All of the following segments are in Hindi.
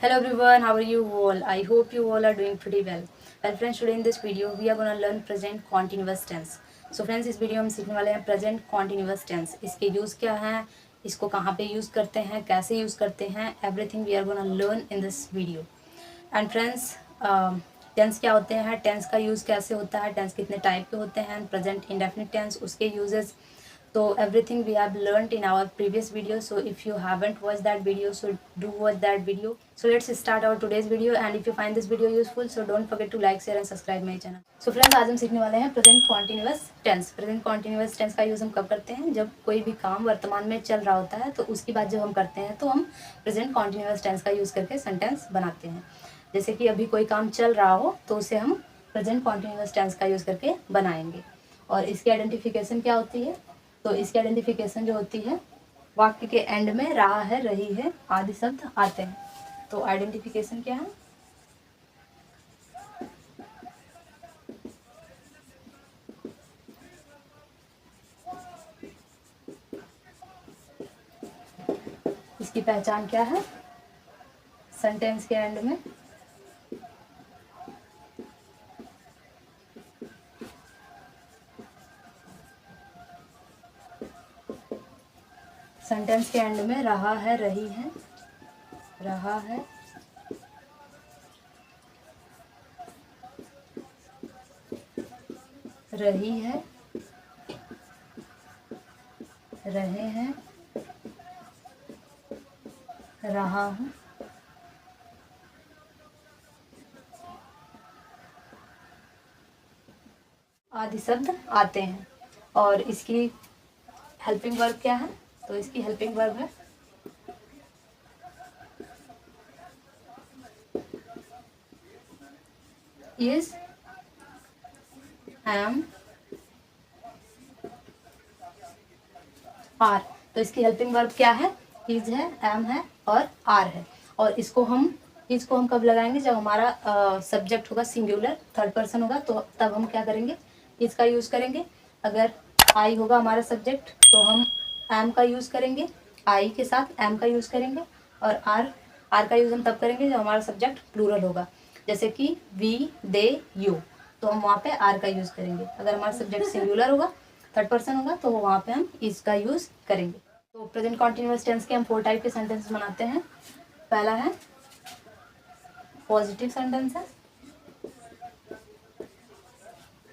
Hello everyone, how are you all? I hope you all are doing pretty well. Well friends, today in this video we are going to learn present continuous tense. So friends, इस वीडियो में हम सीखने वाले हैं प्रेजेंट कॉन्टिन्यूस टेंस. इसके यूज़ क्या हैं, इसको कहाँ पे यूज़ करते हैं, कैसे यूज़ करते हैं, everything we are gonna learn in this video. And friends, tense क्या होते हैं, टेंस का यूज़ कैसे होता है, टेंस कितने टाइप के होते हैं, प्रेजेंट इंडेफिनिट टेंस, उसके uses. So everything we have learned in our previous video. So if you haven't watched that video, so do watch that video. So let's start our today's video, and if you find this video useful, so don't forget to like, share and subscribe my channel. So friends, आज हम सीखने वाले हैं present continuous tense. Present continuous tense का यूज़ हम कब करते हैं, जब कोई भी काम वर्तमान में चल रहा होता है तो उसकी बात जब हम करते हैं तो हम प्रेजेंट कॉन्टिन्यूस टेंस का यूज़ करके सेंटेंस बनाते हैं. जैसे कि अभी कोई काम चल रहा हो तो उसे हम प्रेजेंट कॉन्टिन्यूस टेंस का यूज़ करके बनाएंगे. और इसकी आइडेंटिफिकेशन क्या होती है, तो इसकी आइडेंटिफिकेशन जो होती है, वाक्य के एंड में रहा है, रही है आदि शब्द आते हैं. तो आइडेंटिफिकेशन क्या है, इसकी पहचान क्या है, सेंटेंस के एंड में सेंटेंस के एंड में रहा है, रही है, रहा है, रही है, रहे हैं, रहा हूँ, आदि शब्द आते हैं. और इसकी हेल्पिंग वर्ब क्या है, तो इसकी हेल्पिंग वर्ब है इज, एम, आर. तो इसकी हेल्पिंग वर्ब क्या है, इज है, एम है और आर है. और इसको हम कब लगाएंगे, जब हमारा सब्जेक्ट होगा सिंगुलर, थर्ड पर्सन होगा, तो तब हम क्या करेंगे, इसका यूज़ करेंगे. अगर आई होगा हमारा सब्जेक्ट तो हम एम का यूज़ करेंगे, आई के साथ एम का यूज़ करेंगे. और आर का यूज़ हम तब करेंगे जब हमारा सब्जेक्ट प्लूरल होगा, जैसे कि वी, दे, यू, तो हम वहाँ पे आर का यूज़ करेंगे. अगर हमारा सब्जेक्ट सिंगुलर होगा, थर्ड पर्सन होगा, तो वहाँ पे हम इसका यूज़ करेंगे. तो प्रेजेंट कॉन्टिन्यूअस टेंस के हम 4 टाइप के सेंटेंस बनाते हैं. पहला है पॉजिटिव सेंटेंस है,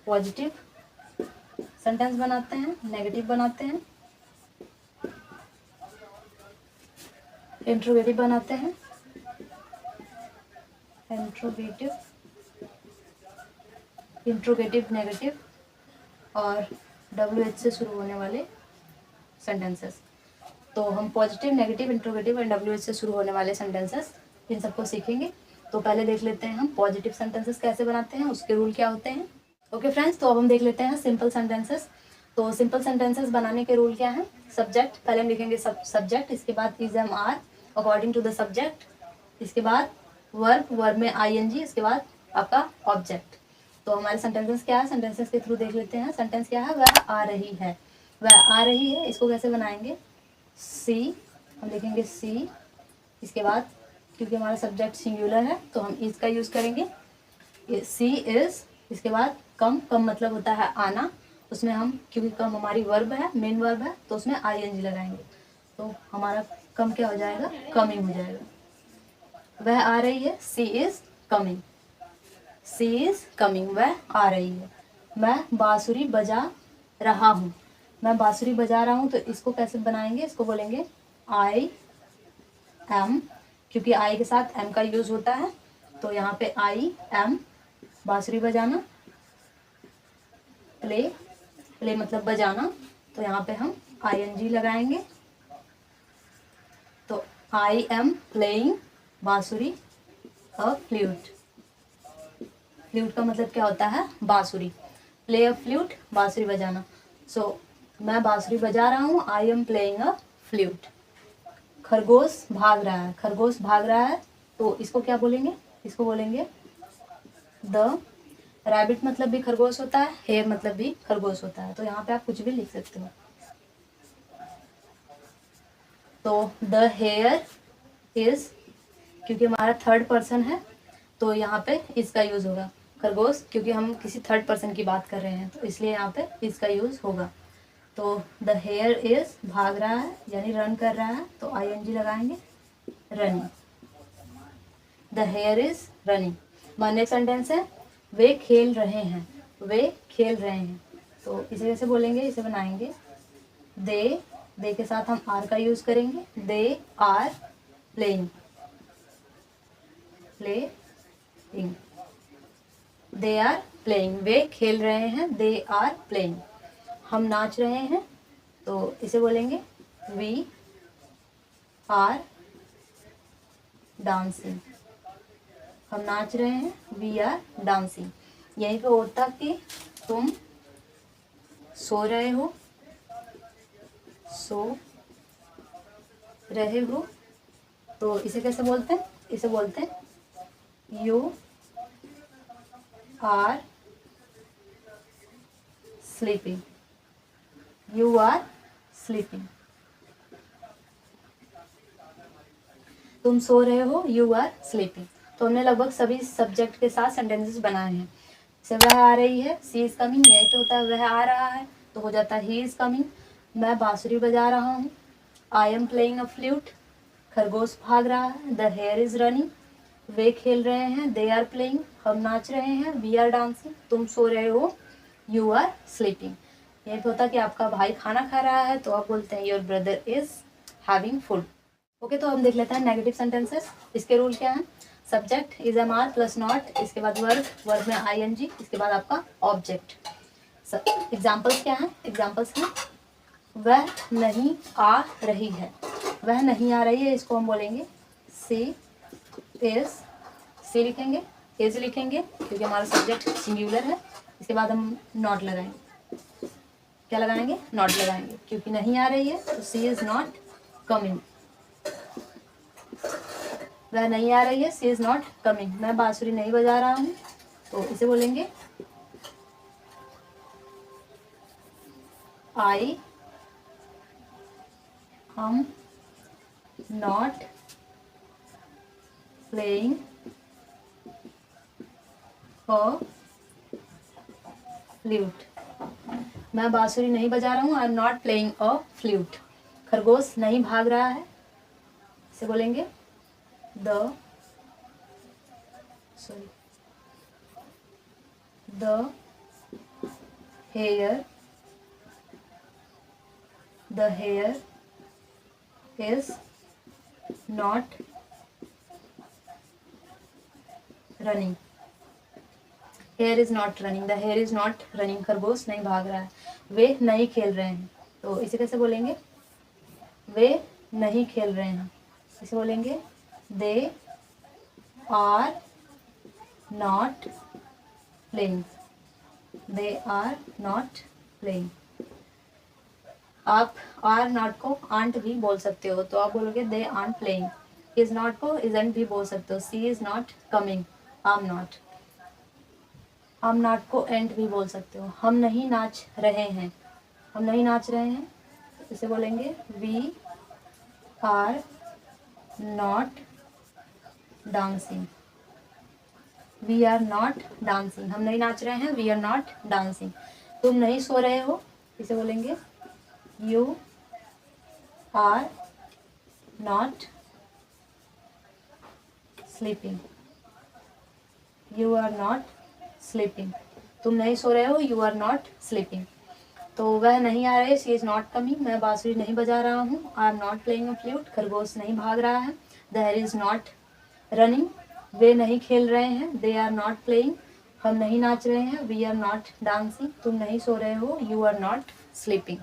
पॉजिटिव सेंटेंस बनाते हैं, नेगेटिव बनाते हैं, इंट्रोगेटिव बनाते हैं, इंट्रोगेटिव नेगेटिव, और WH से शुरू होने वाले सेंटेंसेस. तो हम positive, negative, interrogative and WH से शुरू होने वाले सेंटेंसेस इन सबको सीखेंगे. तो पहले देख लेते हैं हम पॉजिटिव सेंटेंसेस कैसे बनाते हैं, उसके रूल क्या होते हैं. ओके फ्रेंड्स, तो अब हम देख लेते हैं सिंपल सेंटेंसेस. तो सिंपल सेंटेंसेस बनाने के रूल क्या है, सब्जेक्ट पहले हम लिखेंगे सब्जेक्ट, इसके बाद is, am, are according to the subject, इसके बाद वर्ब में ING, इसके बाद आपका ऑब्जेक्ट. तो हमारे सेंटेंसेस क्या है, सेंटेंसेस के थ्रू देख लेते हैं. सेंटेंस क्या है, वह आ रही है, वह आ रही है. इसको कैसे बनाएंगे, सी, हम लिखेंगे सी, इसके बाद क्योंकि हमारा सब्जेक्ट सिंगुलर है तो हम इज का यूज़ करेंगे, सी इज. इसके बाद कम मतलब होता है आना, उसमें हम क्योंकि कम हमारी वर्ब है, मेन वर्ब है, तो उसमें ING लगाएंगे, तो हमारा कम क्या हो जाएगा, कमिंग हो जाएगा. वह आ रही है, she is coming, she is coming, वह आ रही है. मैं बांसुरी बजा रहा हूँ, मैं बांसुरी बजा रहा हूँ, तो इसको कैसे बनाएंगे, इसको बोलेंगे आई एम, क्योंकि आई के साथ एम का यूज होता है, तो यहाँ पे आई एम बांसुरी बजाना, प्ले मतलब बजाना, तो यहाँ पे हम ING लगाएंगे. तो आई एम प्लेइंग बांसुरी अ फ्लूट. फ्लूट का मतलब क्या होता है, बांसुरी. प्ले अ फ्लूट, बांसुरी बजाना. सो मैं बांसुरी बजा रहा हूँ, I am playing a flute. खरगोश भाग रहा है, खरगोश भाग रहा है, तो इसको क्या बोलेंगे, इसको बोलेंगे द. रैबिट मतलब भी खरगोश होता है, हेयर मतलब भी खरगोश होता है, तो यहाँ पे आप कुछ भी लिख सकते हो. तो द हेयर इज क्योंकि हमारा थर्ड पर्सन है तो यहाँ पे इसका यूज़ होगा। खरगोश क्योंकि हम किसी थर्ड पर्सन की बात कर रहे हैं तो इसलिए यहाँ पे इसका यूज़ होगा। तो द हेयर इज भाग रहा है यानी रन कर रहा है तो ING लगाएंगे, running. The hare is running. Next sentence है वे खेल रहे हैं, वे खेल रहे हैं। तो इसे कैसे बोलेंगे, इसे बनाएंगे दे के साथ हम आर का यूज करेंगे, they are playing, playing, they are playing. वे खेल रहे हैं, दे आर प्लेइंग। हम नाच रहे हैं तो इसे बोलेंगे वी आर डांसिंग। हम नाच रहे हैं, वी आर डांसिंग। यहीं पे होता कि तुम सो रहे हो, सो रहे हो, तो इसे कैसे बोलते हैं, इसे बोलते हैं you are sleeping, you are sleeping. तुम सो रहे हो, यू आर स्लीपिंग। तो हमने लगभग सभी सब्जेक्ट के साथ सेंटेंसेस बनाए हैं। जैसे वह आ रही है, सी इज कमिंग, यही तो होता है, वह आ रहा है तो हो जाता है ही इज कमिंग। मैं बांसुरी बजा रहा हूँ, I am playing a flute. खरगोश भाग रहा है, द हेयर इज रनिंग। वे खेल रहे हैं, दे आर प्लेइंग। हम नाच रहे हैं, वी आर डांसिंग। तुम सो रहे हो, यू आर स्लीपिंग। यही तो होता है कि आपका भाई खाना खा रहा है तो आप बोलते हैं your brother is having food. Okay, तो हम देख लेते हैं नेगेटिव सेंटेंसेस। इसके रूल क्या हैं, subject is am are plus not, इसके बाद वर्ब, वर्ब में ING, इसके बाद आपका ऑब्जेक्ट। एग्जाम्पल्स क्या हैं, एग्जाम्पल्स हैं वह नहीं आ रही है, वह नहीं आ रही है, इसको हम बोलेंगे सी इज, सी लिखेंगे, इज लिखेंगे क्योंकि हमारा सब्जेक्ट सिंगुलर है। इसके बाद हम नॉट लगाएंगे, क्या लगाएंगे, नॉट लगाएंगे क्योंकि नहीं आ रही है तो सी इज नॉट कमिंग, वह नहीं आ रही है, सी इज नॉट कमिंग। मैं बांसुरी नहीं बजा रहा हूँ तो इसे बोलेंगे I am not playing a flute. मैं बांसुरी नहीं बजा रहा हूँ, I am not playing a flute. खरगोश नहीं भाग रहा है, इसे बोलेंगे the hare, the hare is not running, hare is not running, the hare is not running. खरगोश नहीं भाग रहा है। वे नहीं खेल रहे हैं तो इसे कैसे बोलेंगे, वे नहीं खेल रहे हैं, इसे बोलेंगे they are not playing, they are not playing. आप आर नॉट को आंट भी बोल सकते हो तो आप बोलोगे they aren't playing. Is not को इजंट भी बोल सकते हो, she is not coming, am not. Am not को एंड भी बोल सकते हो। हम नहीं नाच रहे हैं, हम नहीं नाच रहे हैं इसे बोलेंगे we are not dancing, we are not dancing. हम नहीं नाच रहे हैं, वी आर नॉट डांसिंग। तुम नहीं सो रहे हो, इसे बोलेंगे you are not sleeping, you are not sleeping. तुम नहीं सो रहे हो, यू आर नॉट स्लीपिंग। तो वह नहीं आ रहे, शी इज नॉट कमिंग। मैं बांसुरी नहीं बजा रहा हूँ, I am not playing a flute. खरगोश नहीं भाग रहा है, the hare is not running. वे नहीं खेल रहे हैं, दे आर नॉट प्लेइंग। हम नहीं नाच रहे हैं, वी आर नॉट डांसिंग। तुम नहीं सो रहे हो, यू आर नॉट स्लीपिंग।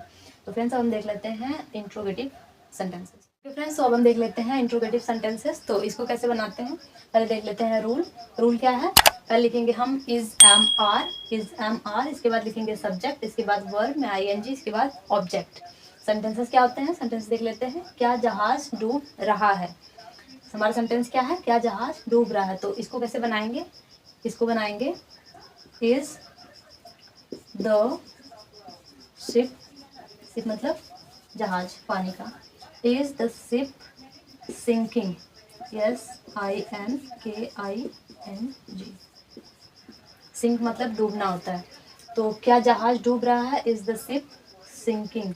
तो फ्रेंड्स हम देख लेते हैं इंट्रोगेटिव सेंटेंसेस। फ्रेंड्स अब हम देख लेते हैं इंट्रोगेटिव सेंटेंसेस। तो इसको कैसे बनाते हैं, पहले देख लेते हैं रूल। रूल क्या है, पहले लिखेंगे हम is am are, is am are, इसके बाद लिखेंगे सब्जेक्ट, इसके बाद वर्ब में ING, इसके बाद ऑब्जेक्ट। सेंटेंसेस क्या होते हैं, सेंटेंस देख लेते हैं। क्या जहाज डूब रहा है, हमारा सेंटेंस क्या है, क्या जहाज डूब रहा है। तो इसको कैसे बनाएंगे, इसको बनाएंगे इज द शिप, शिप मतलब जहाज पानी का, is the ship sinking, SINKING। Sink मतलब डूबना होता है। तो क्या जहाज डूब रहा है? Is the ship sinking.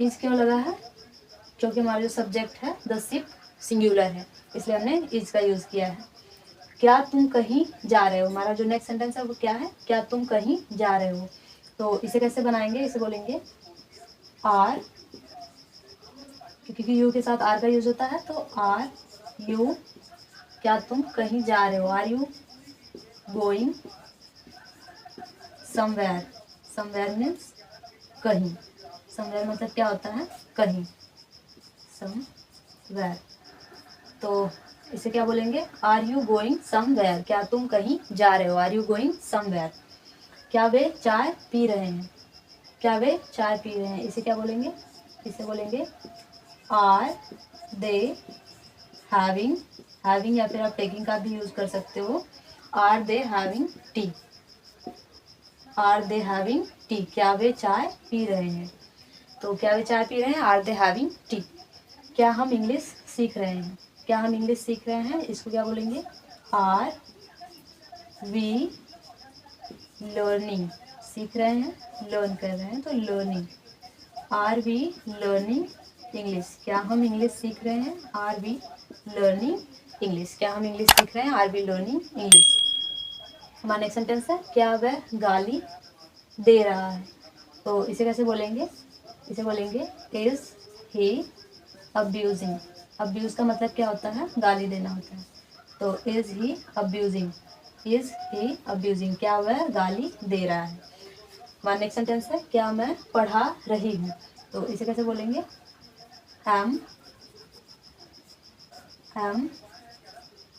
Is क्यों लगा है? क्योंकि हमारा जो सब्जेक्ट है द शिप सिंगुलर है, इसलिए हमने इज का यूज किया है। क्या तुम कहीं जा रहे हो? हमारा जो नेक्स्ट सेंटेंस है वो क्या है? क्या तुम कहीं जा रहे हो। तो इसे कैसे बनाएंगे? इसे बोलेंगे आर, क्योंकि यू के साथ आर का यूज होता है, तो आर यू, क्या तुम कहीं जा रहे हो, are you going somewhere. Somewhere means कहीं, समवेयर मतलब क्या होता है? कहीं, समवेयर। तो इसे क्या बोलेंगे? आर यू गोइंग समवेयर, क्या तुम कहीं जा रहे हो, आर यू गोइंग समवेयर। क्या वे चाय पी रहे हैं? क्या वे चाय पी रहे हैं, इसे क्या बोलेंगे? इसे बोलेंगे आर दे हैविंग। हैविंग या फिर आप टेकिंग का भी यूज कर सकते हो। Are they having tea, are they having tea, क्या वे चाय पी रहे हैं। तो क्या वे चाय पी रहे हैं? Are they having tea. क्या हम इंग्लिश सीख रहे हैं? क्या हम इंग्लिश सीख रहे हैं, इसको क्या बोलेंगे? Are we learning. सीख रहे हैं, लर्न कर रहे हैं, तो learning. Are we learning English, क्या हम इंग्लिश सीख रहे हैं? आर वी लर्निंग इंग्लिश, क्या हम इंग्लिश सीख रहे हैं? Are we learning English. हमारा नेक्स्ट सेंटेंस है क्या वह गाली दे रहा है। तो इसे कैसे बोलेंगे? इसे बोलेंगे इज ही अब्यूजिंग। अब्यूज का मतलब क्या होता है? गाली देना होता है। तो is he abusing, is he abusing, क्या वह गाली दे रहा है। हमारा नेक्स्ट सेंटेंस है क्या मैं पढ़ा रही हूँ। तो इसे कैसे बोलेंगे? एम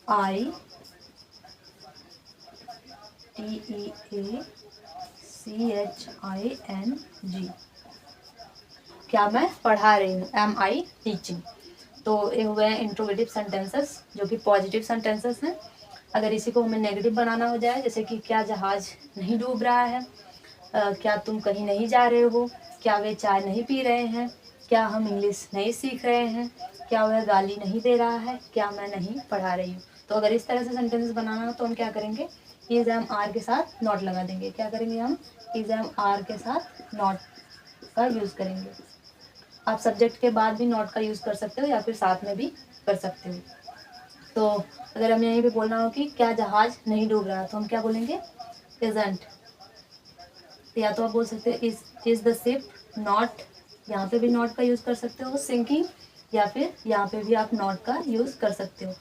आई TEACHING, क्या मैं पढ़ा रही हूँ, एम आई टीचिंग। तो ये हुए हैं इंट्रोगेटिव सेंटेंसेस जो कि पॉजिटिव सेंटेंसेस हैं। अगर इसी को हमें नेगेटिव बनाना हो जाए, जैसे कि क्या जहाज नहीं डूब रहा है, क्या तुम कहीं नहीं जा रहे हो, क्या वे चाय नहीं पी रहे हैं, क्या हम इंग्लिश नहीं सीख रहे हैं, क्या वह गाली नहीं दे रहा है, क्या मैं नहीं पढ़ा रही हूँ। तो अगर इस तरह से सेंटेंसेस बनाना हो तो हम क्या करेंगे? इज एम आर के साथ नॉट लगा देंगे। क्या करेंगे हम? इज एम आर के साथ नॉट का यूज़ करेंगे। आप सब्जेक्ट के बाद भी नॉट का यूज़ कर सकते हो या फिर साथ में भी कर सकते हो। तो अगर हमें यहीं पे बोलना हो कि क्या जहाज नहीं डूब रहा, तो हम क्या बोलेंगे? इजंट। या तो आप बोल सकते हो इज द शिप नॉट, यहाँ पे भी नॉट का यूज़ कर सकते हो, सिंकिंग, या फिर यहाँ पे भी आप नॉट का यूज़ कर सकते हो।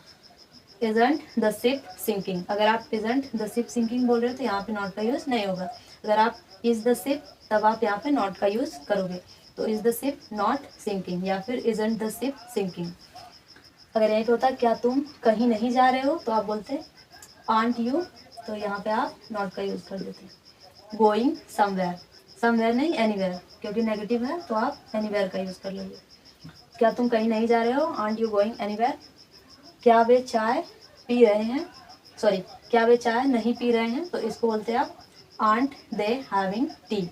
इजंट द शिप सिंकिंग, अगर आप इजंट द शिप सिंकिंग बोल रहे हो तो यहाँ पे नॉट का यूज़ नहीं होगा। अगर आप इज द शिप, तब आप यहाँ पे नॉट का यूज़ करोगे। तो is the ship not sinking या फिर इजंट द शिप सिंकिंग। अगर यहीं पे होता क्या तुम कहीं नहीं जा रहे हो, तो आप बोलते आंट यू, तो यहाँ पे आप नॉट का यूज़ कर देते। गोइंग समवेयर, समवेयर नहीं एनीवेयर, क्योंकि नेगेटिव है तो आप एनीवेयर का यूज़ कर लोगे। क्या तुम कहीं नहीं जा रहे हो, आंट यू गोइंग एनीवेयर। क्या वे चाय पी रहे हैं, सॉरी, क्या वे चाय नहीं पी रहे हैं, तो इसको बोलते हैं आप aren't they having tea,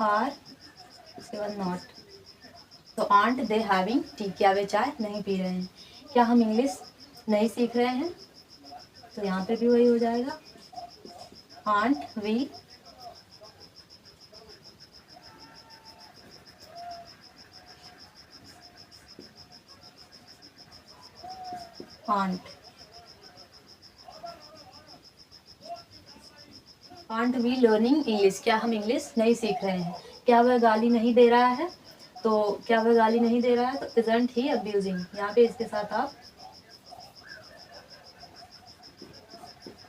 are इसके बाद नॉट। तो आंट दे हैविंग टी, क्या वे चाय नहीं पी रहे हैं। क्या हम इंग्लिश नहीं सीख रहे हैं, तो यहाँ पे भी वही हो जाएगा, aren't we aren't we learning English, क्या हम इंग्लिश नहीं सीख रहे हैं। क्या वह गाली नहीं दे रहा है, तो क्या वह गाली नहीं दे रहा है, तो इजंट ही अब्यूजिंग, यहाँ पे इसके साथ आप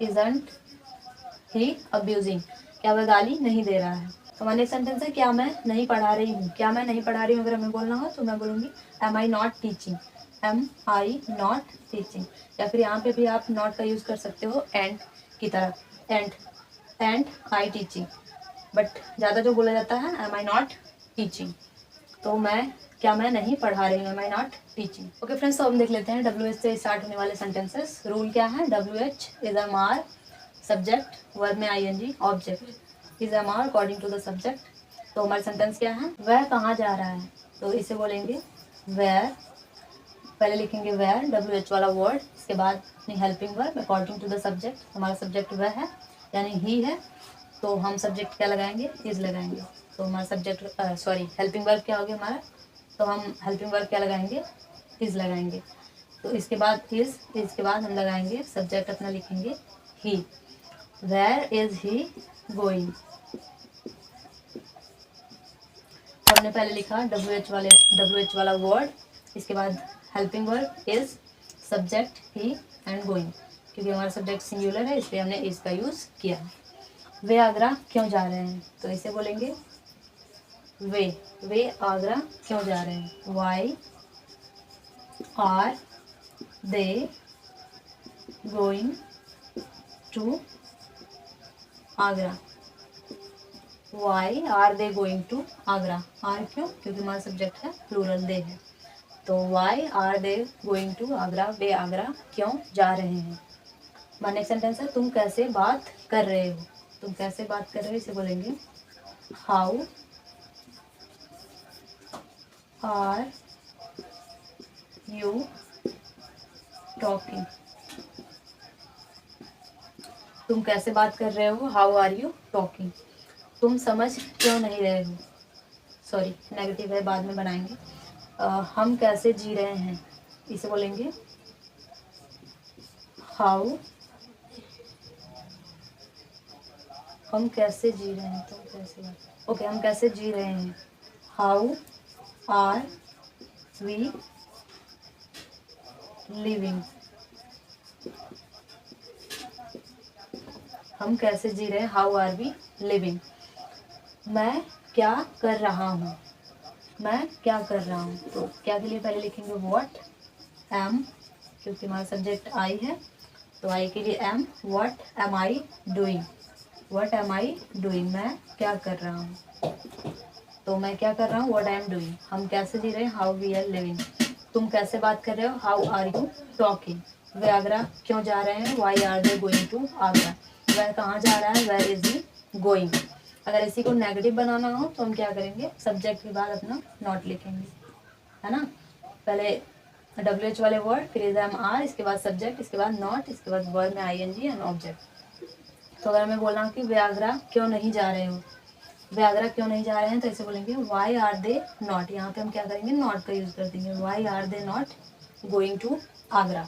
इजंट ही अब्यूजिंग, क्या वह गाली नहीं दे रहा है। तो हमारा नेक्स्ट सेंटेंस है क्या मैं नहीं पढ़ा रही हूँ। क्या मैं नहीं पढ़ा रही हूँ अगर हमें बोलना हो तो मैं बोलूँगी am I not teaching, am I not teaching, या फिर यहाँ पे भी आप नॉट का यूज़ कर सकते हो एंड की तरह, एंड आई टीचिंग, बट ज़्यादा जो बोला जाता है एम आई नॉट टीचिंग। तो क्या मैं नहीं पढ़ा रही हूँ, am I not teaching. Okay friends, तो हम देख लेते हैं WH से स्टार्ट होने वाले सेंटेंसेस। रूल क्या है? WH is am are subject, verb में ING, object is am are according to the subject. तो हमारा सेंटेंस क्या है? वह कहाँ जा रहा है, तो इसे बोलेंगे वेयर पहले लिखेंगे वेयर, WH वाला वर्ड, इसके बाद अपनी helping verb according to the subject. हमारा सब्जेक्ट वह है यानी ही है, तो हम सब्जेक्ट क्या लगाएंगे, इज लगाएंगे। तो हमारा सब्जेक्ट हेल्पिंग वर्ब क्या हो गया हमारा, तो हम हेल्पिंग वर्ब क्या लगाएंगे, इज लगाएंगे। तो इसके बाद इज के बाद हम लगाएंगे सब्जेक्ट अपना लिखेंगे ही। वेयर इज ही गोइंग, हमने पहले लिखा WH वाला वर्ड, इसके बाद helping verb is, subject he and going. क्योंकि हमारा सब्जेक्ट सिंगुलर है इसलिए हमने इसका यूज किया। वे आगरा क्यों जा रहे हैं, तो इसे बोलेंगे वे आगरा क्यों जा रहे हैं, why are they going to Agra. Why are they going to Agra, are क्यों, क्योंकि हमारा सब्जेक्ट है प्लूरल दे है। तो why are they going to Agra, वे आगरा क्यों जा रहे हैं। हमारा नेक्स्ट सेंटेंस है तुम कैसे बात कर रहे हो, तुम कैसे बात कर रहे हो इसे बोलेंगे हाउ आर यू टॉकिंग। तुम कैसे बात कर रहे हो, हाउ आर यू टॉकिंग। तुम समझ क्यों नहीं रहे हो, सॉरी नेगेटिव है बाद में बनाएंगे। हम कैसे जी रहे हैं, इसे बोलेंगे हाउ, हम कैसे जी रहे हैं, तो कैसे, ओके हम कैसे जी रहे हैं, हाउ आर वी लिविंग। हम कैसे जी रहे हैं, हाउ आर वी लिविंग। मैं क्या कर रहा हूँ, मैं क्या कर रहा हूँ, तो क्या के लिए पहले लिखेंगे व्हाट एम, क्योंकि हमारा सब्जेक्ट आई है तो आई के लिए am, what am I doing, what am I doing, मैं क्या कर रहा हूँ, तो मैं क्या कर रहा हूँ व्हाट आई एम डूइंग। हम कैसे जी रहे हैं, हाउ वी आर लिविंग। तुम कैसे बात कर रहे हो, हाउ आर यू टॉकिंग। वे आगरा क्यों जा रहे हैं, why are they going to Agra. वह कहाँ जा रहा है, वेयर इज ही गोइंग। अगर इसी को नेगेटिव बनाना हो तो हम क्या करेंगे, सब्जेक्ट के बाद अपना नॉट लिखेंगे, है ना। पहले WH वाले वर्ड, फिर इज एम आर, इसके बाद सब्जेक्ट, इसके बाद नॉट, इसके बाद वर्ड में ING एंड ऑब्जेक्ट। तो अगर मैं बोल रहा हूँ कि वे आगरा क्यों नहीं जा रहे हो, वे आगरा क्यों नहीं जा रहे हैं, तो ऐसे बोलेंगे वाई आर दे नॉट। यहाँ पे हम क्या करेंगे, नॉट का यूज कर देंगे, why are they not going to Agra.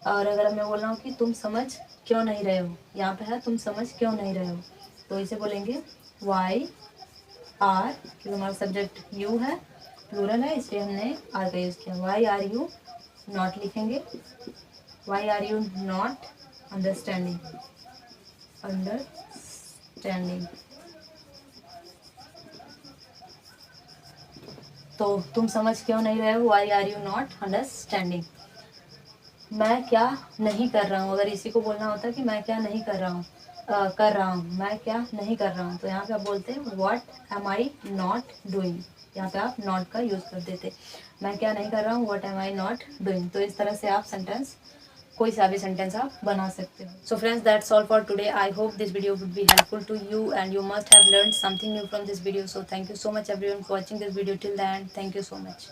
और अगर मैं बोल रहा हूँ कि तुम समझ क्यों नहीं रहे हो, यहाँ पे है तुम समझ क्यों नहीं रहे हो, तो इसे बोलेंगे वाई आर, क्योंकि हमारा सब्जेक्ट यू है, प्लूरल है इसलिए हमने आर का यूज किया। वाई आर यू नॉट लिखेंगे, why are you not understanding, understanding. तो तुम समझ क्यों नहीं रहे हो, why are you not understanding. मैं क्या नहीं कर रहा हूँ, अगर इसी को बोलना होता है कि मैं क्या नहीं कर रहा हूँ, मैं क्या नहीं कर रहा हूँ, तो यहाँ पे आप बोलते हैं what am I not doing. यहाँ पे आप नॉट का यूज कर देते, मैं क्या नहीं कर रहा हूँ, what am I not doing. तो इस तरह से आप सेंटेंस, कोई सा भी सेंटेंस आप बना सकते हो। So friends that's all for today. I hope this video would be helpful to you and you must have learned something new from this video. So thank you so much everyone for watching this video till the end. Thank you so much.